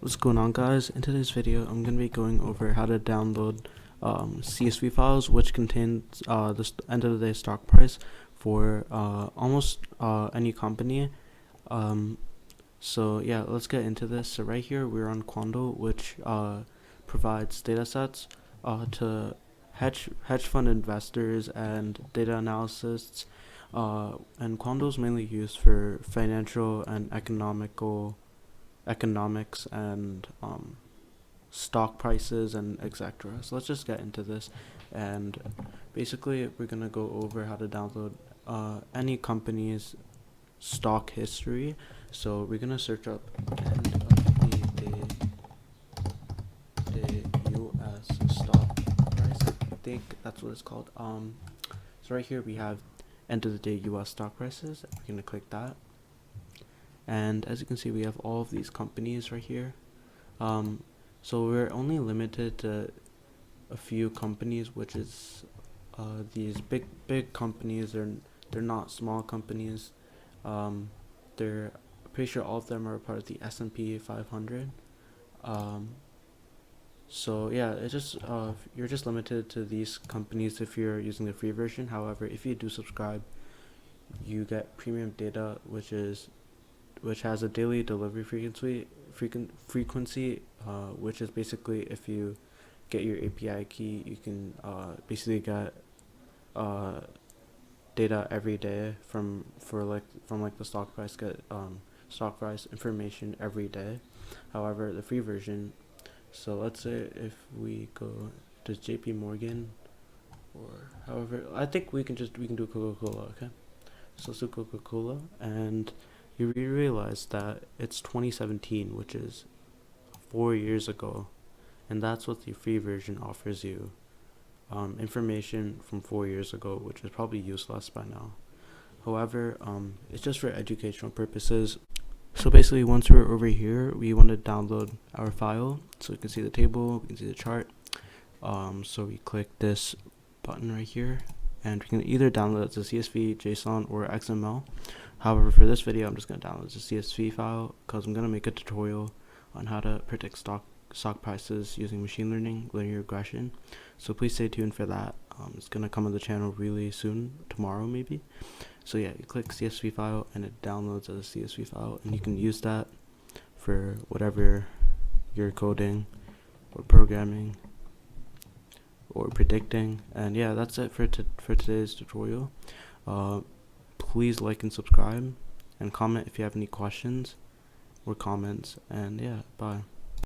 What's going on, guys? In today's video I'm going to be going over how to download CSV files which contains the end of the day stock price for almost any company. So yeah, let's get into this. So right here we're on Quandl, which provides data sets to hedge fund investors and data analysts, and Quandl is mainly used for financial and economics and stock prices and etc. So let's just get into this, and basically we're gonna go over how to download any company's stock history. So we're gonna search up end of the US stock price. I think that's what it's called. So right here we have end of the day US stock prices. We're gonna click that, and as you can see we have all of these companies right here. So we're only limited to a few companies, which is these big companies. They're not small companies. They're pretty sure all of them are part of the S&P 500. So yeah, it's just you're just limited to these companies if you're using the free version. However, if you do subscribe, you get premium data, which has a daily delivery frequency, which is basically if you get your API key, you can basically get data every day from the stock price, get stock price information every day. However, the free version, so let's say if we go to JP Morgan, or however, I think we can do Coca-Cola. Okay, so let's do Coca-Cola, and you realize that it's 2017, which is 4 years ago, and that's what the free version offers you. Information from 4 years ago, which is probably useless by now. However, it's just for educational purposes. So basically, once we're over here, we want to download our file, so we can see the table, we can see the chart. So we click this button right here, and we can either download it as a CSV, JSON, or XML. However, for this video, I'm just going to download the CSV file because I'm going to make a tutorial on how to predict stock prices using machine learning, linear regression. So please stay tuned for that. It's going to come on the channel really soon, tomorrow maybe. So yeah, you click CSV file and it downloads as a CSV file, and you can use that for whatever you're coding or programming or predicting. And yeah, that's it for today's tutorial. Please like and subscribe and comment if you have any questions or comments, and yeah, bye.